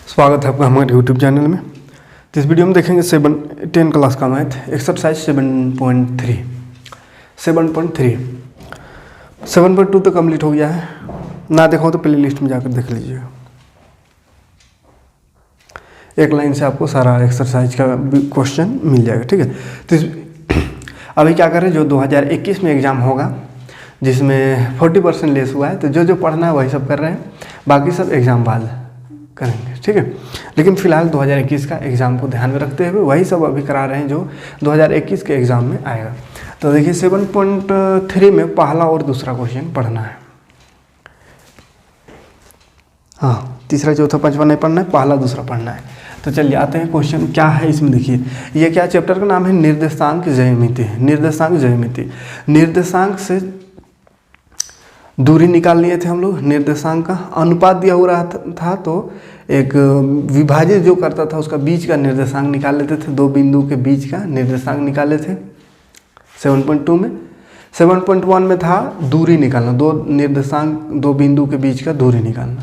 स्वागत है आपका हमारे YouTube चैनल में। तो इस वीडियो में देखेंगे 10 क्लास का मैथ एक्सरसाइज 7.3 7.2 तो कंप्लीट हो गया है। ना देखो तो प्ले लिस्ट में जाकर देख लीजिएगा। एक लाइन से आपको सारा एक्सरसाइज का क्वेश्चन मिल जाएगा, ठीक है। तो अभी क्या करें, जो 2021 में एग्ज़ाम होगा जिसमें 40% लेस हुआ है, तो जो पढ़ना है वही सब कर रहे हैं, बाकी सब एग्ज़ाम बाद करेंगे, ठीक है। लेकिन फ़िलहाल 2021 का एग्ज़ाम को ध्यान में रखते हुए वही सब अभी करा रहे हैं जो 2021 के एग्ज़ाम में आएगा। तो देखिए 7.3 में पहला और दूसरा क्वेश्चन पढ़ना है। हाँ, तीसरा चौथा पांचवा नहीं पढ़ना है, पहला दूसरा पढ़ना है। तो चलिए आते हैं क्वेश्चन क्या है इसमें। देखिए ये क्या चैप्टर का नाम है, निर्देशांक ज्यामिति। निर्देशांक ज्यामिति, निर्देशांक से दूरी निकाल लिए थे हम लोग। निर्देशांक का अनुपात दिया हो रहा था तो एक विभाजित जो करता था उसका बीच का निर्देशांक निकाल लेते थे। दो बिंदु के बीच का निर्देशांक निकाले थे 7.2 में। 7.1 में था दूरी निकालना, दो निर्देशांक दो बिंदु के बीच का दूरी निकालना।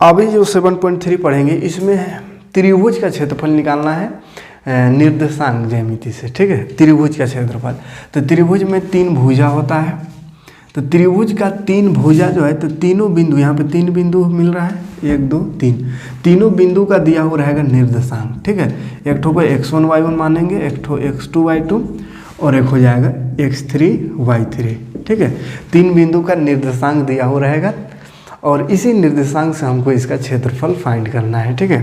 अभी जो 7.3 पढ़ेंगे इसमें त्रिभुज का क्षेत्रफल निकालना है निर्देशांक ज्यामिति से, ठीक है। त्रिभुज का क्षेत्रफल, तो त्रिभुज में 3 भुजा होता है। तो त्रिभुज का 3 भुजा जो है, तो तीनों बिंदु, यहाँ पे 3 बिंदु मिल रहा है, 1 2 3, तीनों बिंदु का दिया हुआ रहेगा निर्देशांक, ठीक है। एक ठो को x1 y1 मानेंगे, एक ठो x2 y2 और एक हो जाएगा x3 y3, ठीक है। 3 बिंदु का निर्देशांक दिया हुआ रहेगा और इसी निर्देशांक से हमको इसका क्षेत्रफल फाइंड करना है, ठीक है।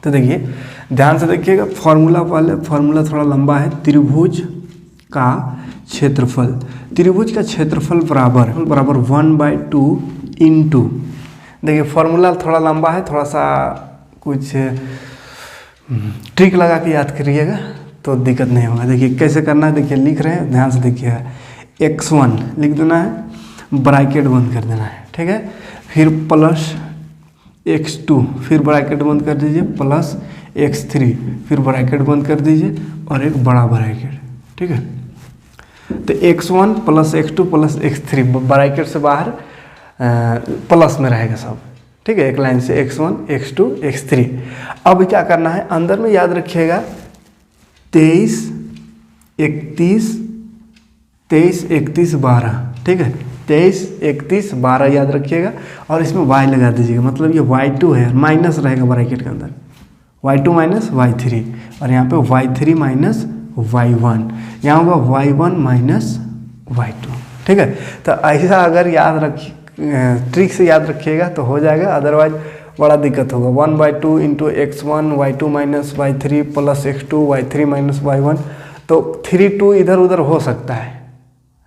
तो देखिए ध्यान से देखिएगा, फॉर्मूला थोड़ा लंबा है। त्रिभुज का क्षेत्रफल, त्रिभुज का क्षेत्रफल बराबर 1/2 इंटू, देखिए फॉर्मूला थोड़ा लंबा है, थोड़ा सा कुछ ट्रिक लगा के याद करिएगा तो दिक्कत नहीं होगा। देखिए कैसे करना है, देखिए लिख रहे हैं, ध्यान से देखिएगा। x1 लिख देना है, ब्रैकेट बंद कर देना है, ठीक है। फिर प्लस x2, फिर ब्रैकेट बंद कर दीजिए, प्लस x3, फिर ब्रैकेट बंद कर दीजिए और एक बड़ा ब्रैकेट, ठीक है। तो x1 plus x2 plus x3 bracket से बाहर प्लस में रहेगा सब, ठीक है। एक लाइन से x1 x2 x3। अब क्या करना है, अंदर में याद रखिएगा 23 31 12, ठीक है। 23 31 12 याद रखिएगा और इसमें y लगा दीजिएगा, मतलब ये y2 है, माइनस रहेगा ब्रैकेट के अंदर, y2 माइनस y3 और यहाँ पे y3 माइनस y1, यहाँ होगा y1 माइनस y2, ठीक है। तो ऐसा अगर याद ट्रिक से याद रखिएगा तो हो जाएगा, अदरवाइज बड़ा दिक्कत होगा। 1/2 into x1 y2 minus y3 plus x2 y3 minus y1, तो 3 2 इधर उधर हो सकता है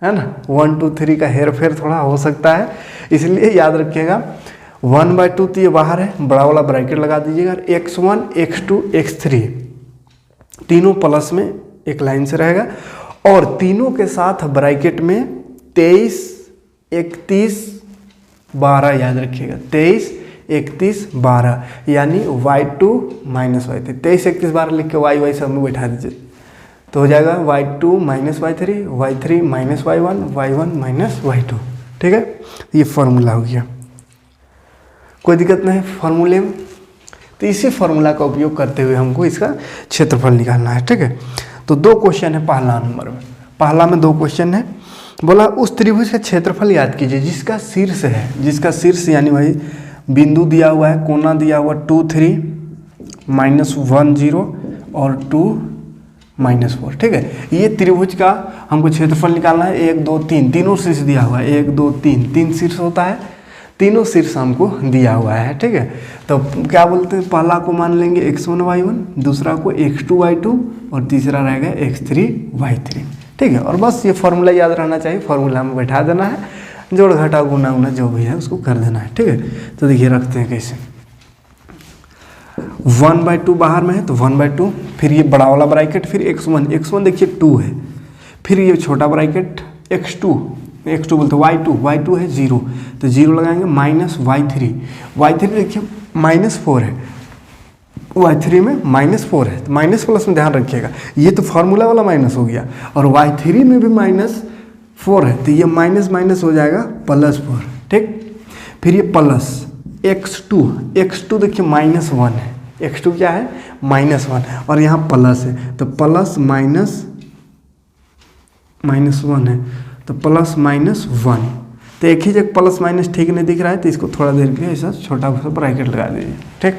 ना, 1 2 3 का हेर फेर थोड़ा हो सकता है, इसलिए याद रखिएगा 1/2 तो ये बाहर है, बड़ा वाला ब्रैकेट लगा दीजिएगा। x1 x2 x3 तीनों प्लस में एक लाइन से रहेगा और तीनों के साथ ब्रैकेट में 23 31 12 याद रखिएगा, 23 31 12 यानी y2 माइनस y3। 23 31 12 लिख के y सब में बैठा दीजिए तो हो जाएगा y2 minus y3 minus y1 minus y2, ठीक है। ये फॉर्मूला हो गया, कोई दिक्कत नहीं फॉर्मूले में। तो इसी फॉर्मूला का उपयोग करते हुए हमको इसका क्षेत्रफल निकालना है, ठीक है। तो 2 क्वेश्चन है पहला नंबर में, पहला में 2 क्वेश्चन है। बोला उस त्रिभुज का क्षेत्रफल याद कीजिए जिसका शीर्ष है, जिसका शीर्ष यानी भाई बिंदु दिया हुआ है, कोना दिया हुआ 2 3 -1 0 और 2 -4, ठीक है। ये त्रिभुज का हमको क्षेत्रफल निकालना है। 1 2 3 तीनों शीर्ष दिया हुआ है, 1 2 3 शीर्ष होता है, तीनों शीर्ष हमको दिया हुआ है, ठीक है। तो क्या बोलते हैं, पहला को मान लेंगे x1 y1, दूसरा को x2 y2 और तीसरा रहेगा x3 y3, ठीक है। और बस ये फॉर्मूला याद रहना चाहिए, फॉर्मूला में बैठा देना है, जोड़ घटा गुना उना जो भी है उसको कर देना है, ठीक है। तो देखिए रखते हैं कैसे, 1/2 बाहर में है तो 1/2, फिर ये बड़ा वाला ब्रैकेट, फिर x1 देखिए 2 है, फिर ये छोटा ब्रैकेट x2 बोलते y2 है 0 तो 0 लगाएंगे, माइनस y3 देखिए -4 है, y3 में -4 है, तो माइनस प्लस में ध्यान रखिएगा, ये तो फार्मूला वाला माइनस हो गया और y3 में भी -4 है तो ये माइनस हो जाएगा +4, ठीक। फिर ये प्लस x2 देखिए -1 है, x2 क्या है -1 और यहाँ प्लस है तो प्लस -1 है तो प्लस -1। तो एक ही जगह प्लस माइनस ठीक नहीं दिख रहा है तो इसको थोड़ा देर के लिए ऐसा छोटा सा ब्रैकेट लगा दीजिए, ठीक।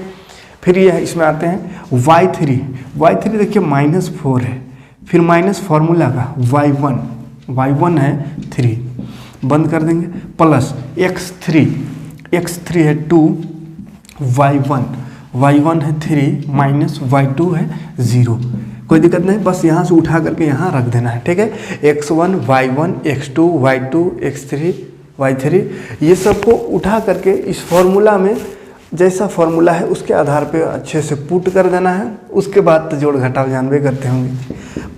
फिर ये इसमें आते हैं y3 देखिए -4 है, फिर माइनस फार्मूला का y1 है 3, बंद कर देंगे, प्लस x3 है 2, y1 है 3 माइनस y2 है 0। कोई दिक्कत नहीं, बस यहाँ से उठा करके यहाँ रख देना है, ठीक है। x1 y1 x2 y2 x3 y3 ये सबको उठा करके इस फॉर्मूला में जैसा फॉर्मूला है उसके आधार पे अच्छे से पुट कर देना है। उसके बाद तो जोड़ घटाव जानबे करते होंगे।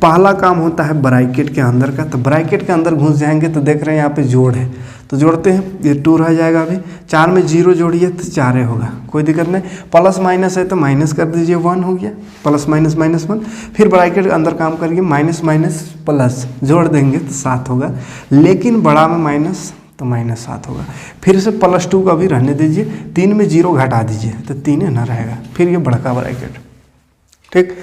पहला काम होता है ब्रैकेट के अंदर का, तो ब्रैकेट के अंदर घुस जाएंगे तो देख रहे हैं यहाँ पे जोड़ है तो जोड़ते हैं, ये 2 रह जाएगा। अभी 4 में 0 जोड़िए तो 4 होगा, कोई दिक्कत नहीं। प्लस माइनस है तो माइनस कर दीजिए, 1 हो गया, प्लस माइनस -1। फिर ब्रैकेट के अंदर काम करिए, माइनस माइनस प्लस जोड़ देंगे तो 7 होगा, लेकिन बड़ा में माइनस तो -7 होगा। फिर से +2 का भी रहने दीजिए, 3 में 0 घटा दीजिए तो 3 ना रहेगा, फिर ये बड़का ब्रैकेट, ठीक।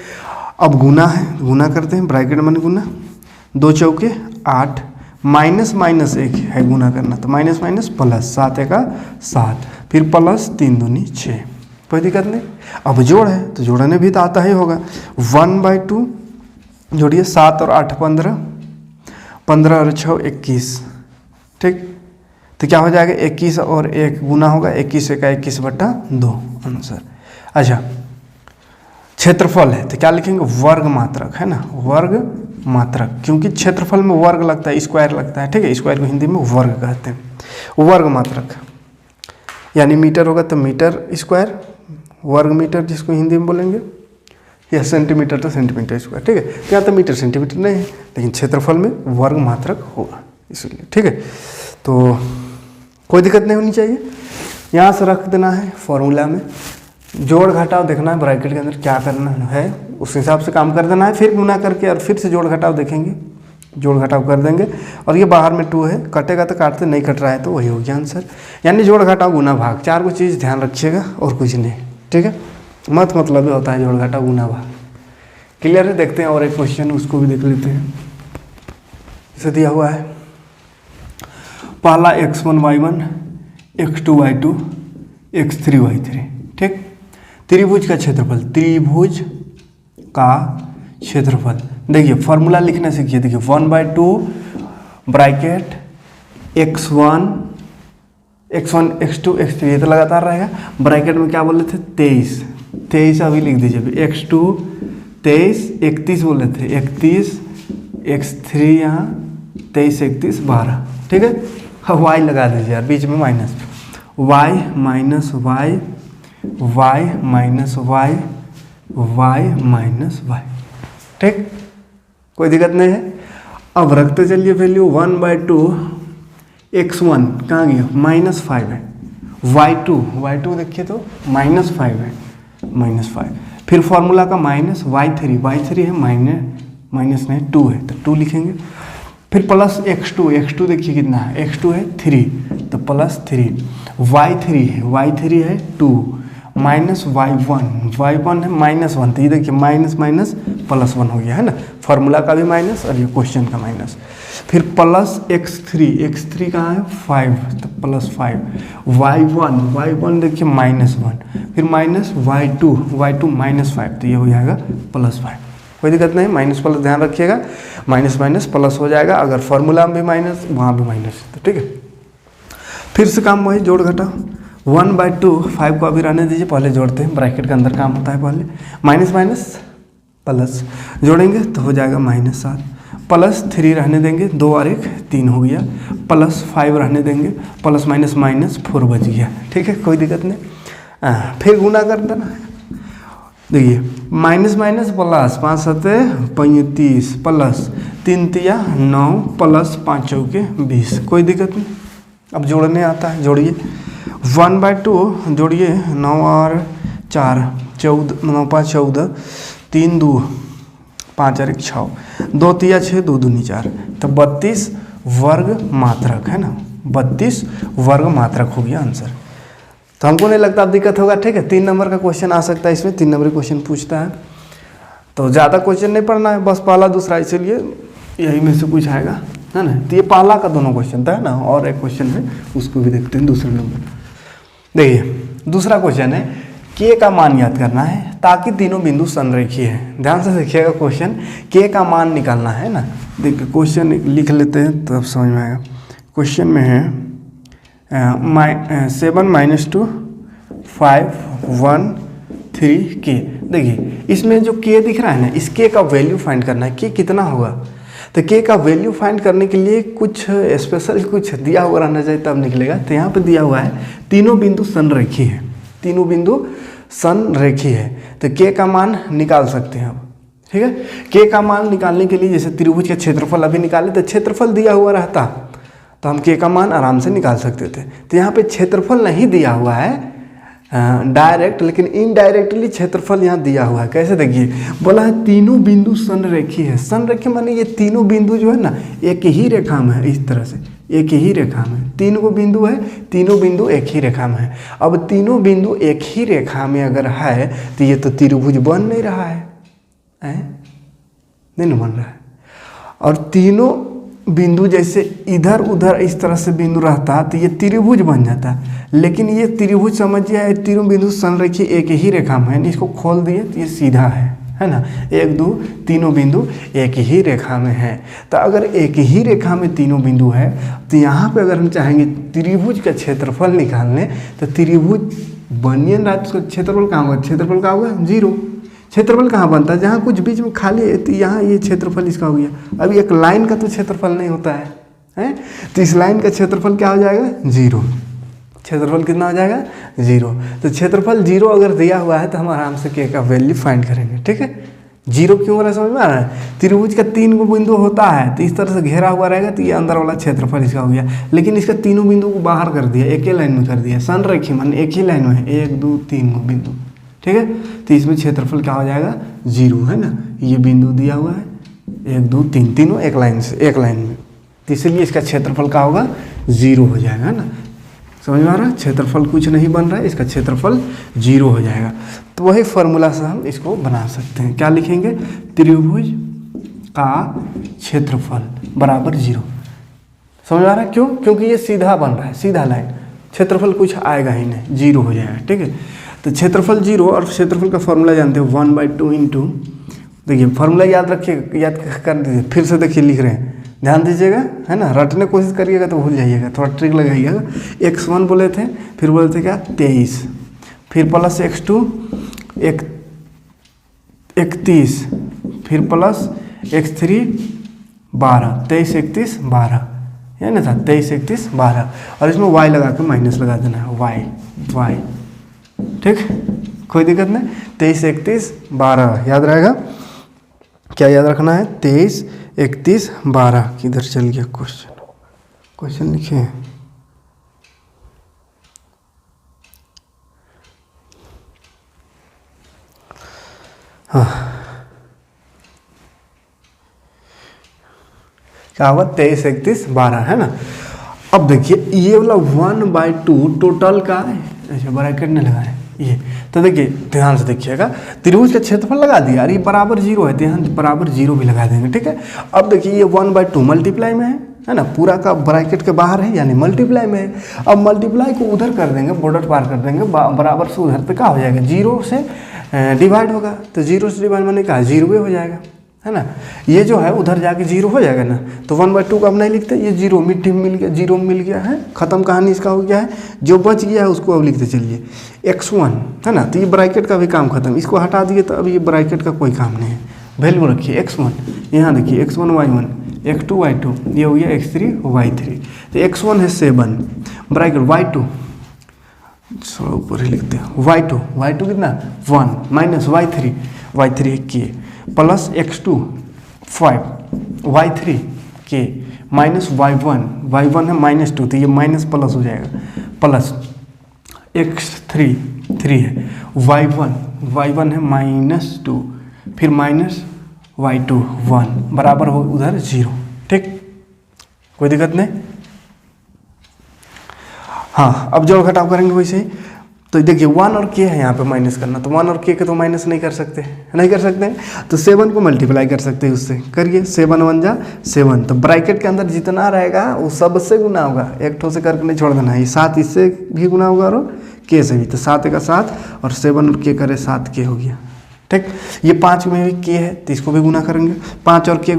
अब गुना है, गुना करते हैं, ब्रैकेट में गुना, 2 चौके 8 माइनस माइनस 1 है गुना करना तो माइनस माइनस प्लस, 7 का 7, फिर प्लस 3 दूनी 6, कोई दिक्कत नहीं। अब जोड़ है तो जोड़ने भी तो आता ही होगा, 1/2 जोड़िए, 7 और 8 15, 15 और 6 21, ठीक। तो क्या हो जाएगा, 21 और 1 गुना होगा, 21 का 21/2 आंसर। अच्छा, क्षेत्रफल है तो क्या लिखेंगे, वर्ग मात्रक, है ना, वर्ग मात्रक, क्योंकि क्षेत्रफल में वर्ग लगता है, स्क्वायर लगता है, ठीक है। स्क्वायर को हिंदी में वर्ग कहते हैं। वर्ग मात्रक यानी मीटर होगा तो मीटर स्क्वायर, वर्ग मीटर जिसको हिंदी में बोलेंगे, या सेंटीमीटर तो सेंटीमीटर स्क्वायर, ठीक है। क्या तो मीटर सेंटीमीटर नहीं है, लेकिन क्षेत्रफल में वर्ग मात्रक होगा इसलिए, ठीक है। तो कोई दिक्कत नहीं होनी चाहिए। यहाँ से रख देना है फॉर्मूला में, जोड़ घटाव देखना है ब्रैकेट के अंदर क्या करना है, उस हिसाब से काम कर देना है। फिर गुना करके और फिर से जोड़ घटाव देखेंगे, जोड़ घटाव कर देंगे। और ये बाहर में 2 है, कटेगा तो काटते, नहीं कट रहा है तो वही हो गया आंसर। यानी जोड़ घटाव गुना भाग, 4 को चीज़ ध्यान रखिएगा और कुछ नहीं, ठीक है। मतलब होता है जोड़ घटाव गुना भाग। क्लियर है। देखते हैं और एक क्वेश्चन, उसको भी देख लेते हैं। इसे दिया हुआ है पहला x1 y1 x2 y2 x3 y3, ठीक। त्रिभुज का क्षेत्रफल, त्रिभुज का क्षेत्रफल देखिए फॉर्मूला लिखना सीखिए। देखिए 1/2 ब्रैकेट x1 x2 x3, ये तो लगातार रहेगा। ब्रैकेट में क्या बोले थे, 23 अभी लिख दीजिए। x2 23 31 बोले थे, 31 x3 यहाँ 23 31 12, ठीक है। y लगा दीजिए यार, बीच में minus, y minus y, y minus y, y minus y, ठीक, कोई दिक्कत नहीं है। अब रखते चलिए वैल्यू 1/2 x1 कहाँ गया, -5 है, y2 देखिए तो -5 है, -5। फिर फॉर्मूला का माइनस y3 है, माइनस नहीं 2 है तो 2 लिखेंगे। फिर प्लस x2 देखिए कितना है, x2 है 3 तो प्लस 3, y3 है 2 माइनस y1 है -1, तो ये देखिए माइनस माइनस +1 हो गया, है ना। फार्मूला का भी माइनस और ये क्वेश्चन का माइनस। फिर प्लस x3 कहाँ है 5 तो +5, y1 देखिए -1, फिर माइनस y2 -5 तो ये हो जाएगा +5, कोई दिक्कत नहीं। माइनस प्लस ध्यान रखिएगा, माइनस माइनस प्लस हो जाएगा। अगर फॉर्मूला में भी माइनस वहाँ भी माइनस, तो ठीक है। फिर से काम वही जोड़ घटाव, 1/2 5 को अभी रहने दीजिए, पहले जोड़ते हैं। ब्रैकेट के अंदर काम होता है पहले, माइनस माइनस प्लस जोड़ेंगे तो हो जाएगा -7, प्लस 3 रहने देंगे, 2 और 1 3 हो गया, प्लस 5 रहने देंगे, प्लस माइनस -4 बच गया, ठीक है, कोई दिक्कत नहीं। फिर गुना कर देना है। देखिए minus minus plus, 5 7 35 plus 3 3 9 plus 5 चौके 20, कोई दिक्कत नहीं। अब जोड़ने आता है, जोड़िए 1/2 जोड़िए, 9 और 4 14, 9 5 14, 3 2 5 और 1 6, 2 3 6 2 दूनी 4, तो 32 वर्ग मात्रक, है ना, 32 वर्ग मात्रक हो गया आंसर। तो हमको नहीं लगता अब दिक्कत होगा, ठीक है। 3 नंबर का क्वेश्चन आ सकता है इसमें, 3 नंबर क्वेश्चन पूछता है, तो ज़्यादा क्वेश्चन नहीं पढ़ना है, बस पहला दूसरा, इसलिए यही में से कुछ आएगा, है ना। तो ये पहला का दोनों क्वेश्चन था, है ना, और एक क्वेश्चन है उसको भी देखते हैं दूसरे नंबर। देखिए दूसरा क्वेश्चन है, के का मान याद करना है ताकि तीनों बिंदु संरेखीय है। ध्यान से देखिएगा क्वेश्चन, के का मान निकालना है ना। देखिए क्वेश्चन लिख लेते हैं तब समझ में आएगा। क्वेश्चन में है 7 - 2 5 1 3 के। देखिए इसमें जो के दिख रहा है ना, इस के का वैल्यू फाइंड करना है, के कितना होगा। तो के का वैल्यू फाइंड करने के लिए कुछ स्पेशल कुछ दिया हुआ रहना चाहिए तब निकलेगा। तो यहाँ पे दिया हुआ है तीनों बिंदु संरेखीय है, तीनों बिंदु संरेखीय है, तो के का मान निकाल सकते हैं अब, ठीक है। के का मान निकालने के लिए जैसे त्रिभुज का क्षेत्रफल अभी निकाले तो क्षेत्रफल दिया हुआ रहता तो हम के का मान आराम से निकाल सकते थे। तो यहाँ पे क्षेत्रफल नहीं दिया हुआ है डायरेक्ट, लेकिन इनडायरेक्टली क्षेत्रफल यहाँ दिया हुआ है। कैसे देखिए, बोला है तीनों बिंदु संरेखीय है। संरेखीय माने ये तीनों बिंदु जो है ना एक ही रेखा में है, इस तरह से एक ही रेखा में, 3 गो बिंदु है, तीनों बिंदु एक ही रेखा में है। अब तीनों बिंदु एक ही रेखा में अगर है तो ये तो त्रिभुज बन नहीं रहा है, नहीं बन रहा है। और तीनों बिंदु जैसे इधर उधर इस तरह से बिंदु रहता तो ये त्रिभुज बन जाता, लेकिन ये त्रिभुज समझिए तीनों बिंदु संरेखीय एक ही रेखा में है। इसको खोल दिए तो ये सीधा है ना, 1 2 तीनों बिंदु एक ही रेखा में है। तो अगर एक ही रेखा में तीनों बिंदु है तो यहाँ पे अगर हम चाहेंगे त्रिभुज का क्षेत्रफल निकालने तो त्रिभुज बनिए ना, तो क्षेत्रफल कहाँ होगा, क्षेत्रफल का होगा 0। क्षेत्रफल कहाँ बनता है, जहाँ कुछ बीच में खाली है, तो यहाँ ये क्षेत्रफल इसका हो गया। अब एक लाइन का तो क्षेत्रफल नहीं होता है, तो इस लाइन का क्षेत्रफल क्या हो जाएगा 0। क्षेत्रफल कितना हो जाएगा 0। तो क्षेत्रफल 0 अगर दिया हुआ है तो हम आराम से के का वैल्यू फाइंड करेंगे, ठीक है। 0 क्यों हो रहा है समझ में आ रहा है। त्रिभुज का 3 गो बिंदु होता है तो इस तरह से घेरा हुआ रहेगा, तो ये अंदर वाला क्षेत्रफल इसका हो गया, लेकिन इसका तीनों बिंदु को बाहर कर दिया, एक ही लाइन में कर दिया। संरेखीय मान एक ही लाइन में है, 1 2 3 गो बिंदु, ठीक है। तो इसमें क्षेत्रफल क्या हो जाएगा 0, है ना। ये बिंदु दिया हुआ है 1 2 3, तीनों एक लाइन से एक लाइन में, तो इसलिए इसका क्षेत्रफल क्या होगा 0 हो जाएगा, है ना। समझ में आ रहा है, क्षेत्रफल कुछ नहीं बन रहा है, इसका क्षेत्रफल 0 हो जाएगा। तो वही फॉर्मूला से हम इसको बना सकते हैं। क्या लिखेंगे, त्रिभुज का क्षेत्रफल बराबर 0। समझ में आ रहा है, क्यों, क्योंकि ये सीधा बन रहा है, सीधा लाइन, क्षेत्रफल कुछ आएगा ही नहीं, 0 हो जाएगा, ठीक है। तो क्षेत्रफल 0, और क्षेत्रफल का फॉर्मूला जानते हो 1/2 इंटू, देखिए फॉर्मूला याद रखिए, याद कर दीजिए, फिर से देखिए लिख रहे हैं, ध्यान दीजिएगा, है ना। रटने की कोशिश करिएगा तो भूल जाइएगा, थोड़ा ट्रिक लगाइएगा। x1 बोले थे, फिर बोले थे क्या 23, फिर प्लस x2 31, फिर प्लस x3 12, 23 31 12, है ना था 23 31 12, और इसमें y लगा के माइनस लगा देना है, y, ठीक, कोई दिक्कत नहीं। 23 31 12 याद रहेगा, क्या याद रखना है, 23 31 12। किधर चल गया क्वेश्चन लिखे हैं, हाँ क्या हुआ 23 31 12, है ना। अब देखिए ये वाला 1/2 टोटल का अच्छा ब्रैकेट नहीं लगा है ये, तो देखिए ध्यान से देखिएगा, त्रिभुज का क्षेत्रफल लगा दिया, अरे बराबर 0 है तो यहाँ बराबर 0 भी लगा देंगे, ठीक है। अब देखिए ये 1/2 मल्टीप्लाई में है ना, पूरा का ब्रैकेट के बाहर है यानी मल्टीप्लाई में है। अब मल्टीप्लाई को उधर कर देंगे, बॉर्डर पार कर देंगे, बराबर से उधर पे क्या हो जाएगा 0 से डिवाइड होगा, तो 0 से डिवाइड माने क्या 0 हो जाएगा, है ना। ये जो है उधर जाके 0 हो जाएगा ना, तो 1/2 का अब नहीं लिखते, ये 0 मिट्टी में मिल गया, 0 मिल गया है, खत्म कहानी इसका हो गया है। जो बच गया है उसको अब लिखते चलिए x1, है ना, तो ये ब्रैकेट का भी काम खत्म, इसको हटा दिए तो अब ये ब्रैकेट का कोई काम नहीं है। वैल्यू रखिए x1, यहाँ देखिए x1 y1, x2 y2, ये हो गया x3 y3। तो x1 है 7 ब्रैकेट, y2 थोड़ा ऊपर ही लिखते हैं, y2 कितना 1 माइनस y3 के प्लस x2 5 y3 के माइनस y1 है -2, तो ये माइनस प्लस हो जाएगा, प्लस x3 3 है, y1 है -2, फिर माइनस y2 1 बराबर हो उधर 0, ठीक, कोई दिक्कत नहीं। हाँ अब जोड़ घटाव करेंगे वैसे ही, तो देखिए 1 और k है यहाँ पे माइनस करना, तो 1 और k के तो माइनस नहीं कर सकते, नहीं कर सकते हैं, तो 7 को मल्टीप्लाई कर सकते हैं उससे, करिए 7 1 जा 7, तो ब्रैकेट के अंदर जितना रहेगा वो सबसे गुना होगा, एक ठो से करके नहीं छोड़ देना है, 7 इससे भी गुना होगा और k से भी, तो 7 का 7 और 7 और k करे 7k हो गया, ठीक। ये 5 में भी k है तो इसको भी गुना करेंगे, 5 और k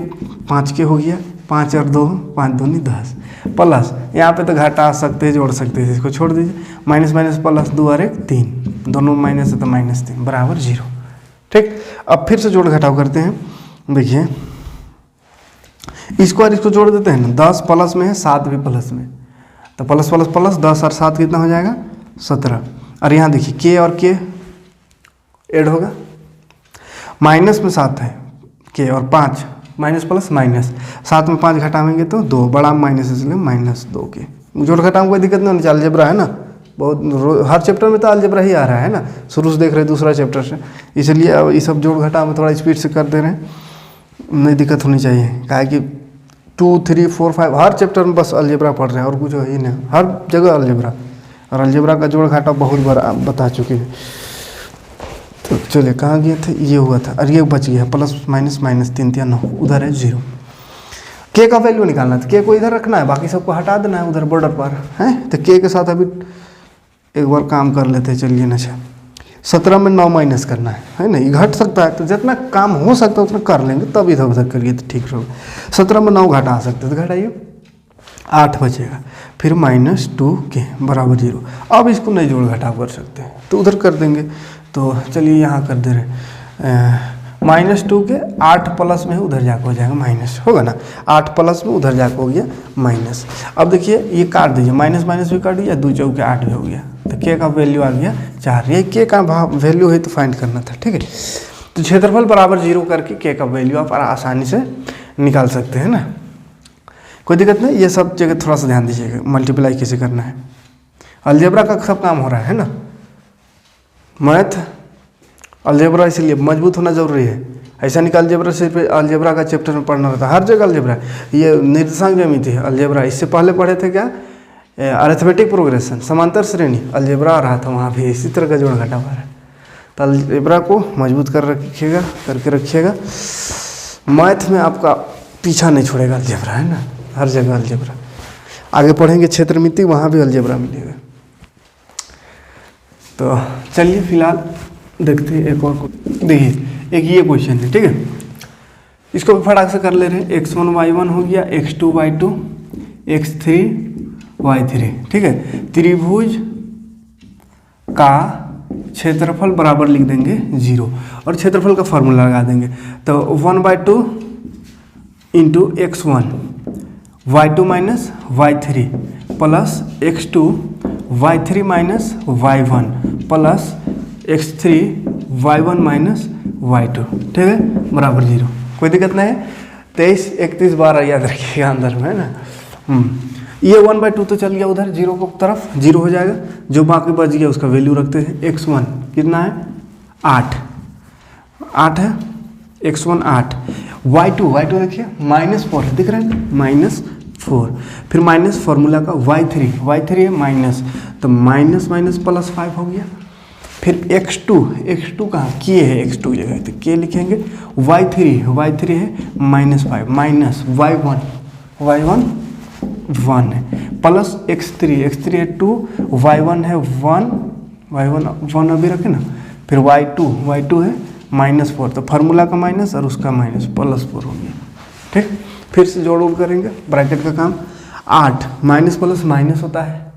5k हो गया, 5 और 2 5 दूनी 10, प्लस यहाँ पे तो घटा सकते हैं जोड़ सकते हैं, इसको छोड़ दीजिए, माइनस माइनस प्लस 2 और 1 3, दोनों माइनस है तो -3 बराबर 0, ठीक। अब फिर से जोड़ घटाव करते हैं, देखिए इसको और इसको जोड़ देते हैं ना, 10 प्लस में है 7 भी प्लस में, तो प्लस प्लस प्लस 10 और 7 कितना हो जाएगा 17, और यहाँ देखिए k और k ऐड होगा, माइनस में 7 है k और 5 माइनस प्लस माइनस, 7 में 5 घटाएंगे तो 2, बड़ा माइनस इसलिए -2k, जोड़ घटाव कोई दिक्कत नहीं होनी चाहिए, अलजेब्रा है ना, बहुत हर चैप्टर में तो अलजेब्रा ही आ रहा है ना, शुरू से देख रहे हैं दूसरा चैप्टर से, इसलिए अब ये सब जोड़ घटाव में थोड़ा स्पीड से कर दे रहे हैं, नहीं दिक्कत होनी चाहिए, क्या कि 2 3 4 5 हर चैप्टर में बस अलजेब्रा पढ़ रहे हैं और कुछ ही नहीं, हर जगह अलजेब्रा, और अलजेब्रा का जोड़ घटाव बहुत बार बता चुके हैं। तो चलिए कहाँ गए थे, ये हुआ था, और ये बच गया प्लस माइनस -3 या 9, उधर है 0, के का वैल्यू निकालना है, तो के को इधर रखना है, बाकी सबको हटा देना है उधर बॉर्डर पर है, तो के के साथ अभी एक बार काम कर लेते हैं, चलिए ना, 17 में 9 माइनस करना है ना, ये घट सकता है, तो जितना काम हो सकता है उतना कर लेंगे, तब इधर उधर करिए तो ठीक रहेगा, 17 में 9 घटा सकते हैं, तो घटाइए 8 बचेगा, फिर -2k बराबर 0, अब इसको नहीं जोड़ घटाव कर सकते तो उधर कर देंगे, तो चलिए यहाँ कर दे रहे -2k 8 प्लस में उधर जाकर हो जाएगा माइनस, होगा ना, 8 प्लस में उधर जाकर हो गया माइनस। अब देखिए ये काट दीजिए, माइनस माइनस भी काट दिया, 2 चौके 8 भी हो गया, तो के का वैल्यू आ गया 4, ये के का वैल्यू है तो फाइंड करना था, ठीक है। तो क्षेत्रफल बराबर 0 करके के का वैल्यू आप आसानी से निकाल सकते हैं ना, कोई दिक्कत नहीं, ये सब जगह थोड़ा सा ध्यान दीजिएगा, मल्टीप्लाई कैसे करना है, अलजेब्रा का सब काम हो रहा है ना, मैथ अलजेब्रा इसलिए मजबूत होना जरूरी है, ऐसा निकाल अलजेब्रा सिर्फ अलजेब्रा का चैप्टर में पढ़ना रहता है, हर जगह अलजेब्रा, ये निर्देशांक ज्यामिति है अलजेब्रा, इससे पहले पढ़े थे क्या अरिथमेटिक प्रोग्रेशन, समांतर श्रेणी, अलजेब्रा आ रहा था वहाँ भी इसी तरह का जोड़ घटाव आ रहा है, तो अलजेब्रा को मजबूत कर रखिएगा, करके रखिएगा, मैथ में आपका पीछा नहीं छोड़ेगा अलजेब्रा, है ना, हर जगह अलजेब्रा, आगे पढ़ेंगे क्षेत्रमिति वहाँ भी अलजेब्रा मिलेगा। तो चलिए फिलहाल देखते हैं एक और, देखिए एक ये क्वेश्चन है, ठीक है, इसको भी फटाक से कर ले रहे हैं, x1 y1 हो गया, x2 y2 x3 y3, ठीक है, त्रिभुज का क्षेत्रफल बराबर लिख देंगे 0 और क्षेत्रफल का फॉर्मूला लगा देंगे, तो 1/2 into x1 y2 minus y3 plus x2 y3 minus y1 plus x3 y1 minus y2, ठीक है, बराबर 0, कोई दिक्कत नहीं है, 23 31 12 याद रखिएगा अंदर में, है ना, ये 1/2 तो चल गया उधर 0 की तरफ, 0 हो जाएगा, जो बाकी बच गया उसका वैल्यू रखते हैं, x1 कितना है 8 है, x1 8, y2 देखिए -4 दिख रहा है, -4, फिर माइनस फार्मूला का y3 है माइनस, तो माइनस माइनस प्लस 5 हो गया, फिर x2 कहाँ k है, x2 जगह तो k लिखेंगे, y3 है -5 माइनस y1 1 है प्लस x3 है 2, y1 है 1 अभी रखे ना, फिर y2 है -4, तो फार्मूला का माइनस और उसका माइनस +4 हो गया, ठीक। फिर से जोड़ उड़ करेंगे, ब्रैकेट का काम, 8 माइनस प्लस माइनस होता है,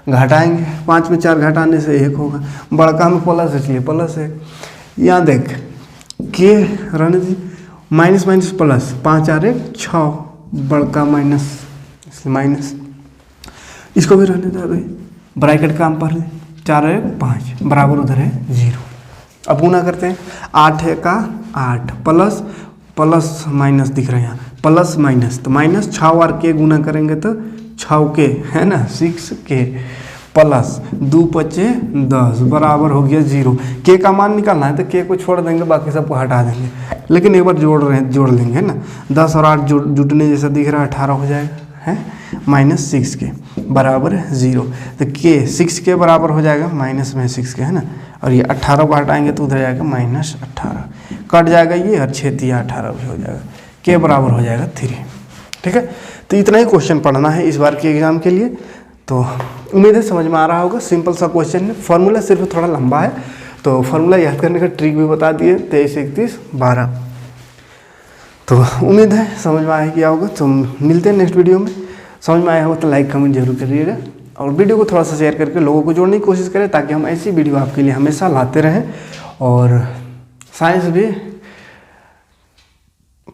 घटाएंगे, 5 में 4 घटाने से 1 होगा, बड़का में प्लस इसलिए प्लस है, यहाँ देख के रहने दी, माइनस माइनस प्लस, 5 और 1 6, बड़का माइनस इसलिए माइनस, इसको भी रहने दे भाई, ब्रैकेट काम पढ़ ले, 4 और 1 5 बराबर उधर है 0, अब गुना करते हैं, 8 है का 8 प्लस माइनस दिख रहा है यहाँ, प्लस माइनस, तो माइनस 6 और के गुना करेंगे तो 6k है ना 6k प्लस 2 5 10 बराबर हो गया 0, के का मान निकालना है तो के को छोड़ देंगे, बाकी सबको हटा देंगे, लेकिन एक बार जोड़ लेंगे, है ना, 10 और 8 जुटने जैसा दिख रहा है 18 हो जाएगा, है -6 के बराबर है 0। तो के 6 के बराबर हो जाएगा माइनस में 6 के, है ना, और ये 18 को हटाएंगे तो उधर जाएगा -18, कट जाएगा ये और 6 या 18 भी हो जाएगा, के बराबर हो जाएगा 3। ठीक है, तो इतना ही क्वेश्चन पढ़ना है इस बार के एग्जाम के लिए। तो उम्मीद है समझ में आ रहा होगा, सिंपल सा क्वेश्चन है, फार्मूला सिर्फ थोड़ा लंबा है, तो फार्मूला याद करने का ट्रिक भी बता दिए 23, 31, 12। तो उम्मीद है समझ में आया गया होगा। तो मिलते हैं नेक्स्ट वीडियो में। समझ में आया होगा तो लाइक कमेंट जरूर करिएगा और वीडियो को थोड़ा सा शेयर करके लोगों को जोड़ने की कोशिश करें, ताकि हम ऐसी वीडियो आपके लिए हमेशा लाते रहें और साइंस भी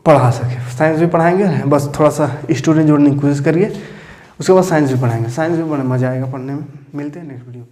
पढ़ा सके। साइंस भी पढ़ाएंगे, बस थोड़ा सा स्टूडेंट जोड़ने की कोशिश करिए, उसके बाद साइंस भी पढ़ाएंगे। साइंस भी बड़ा मज़ा आएगा पढ़ने में। मिलते हैं नेक्स्ट वीडियो।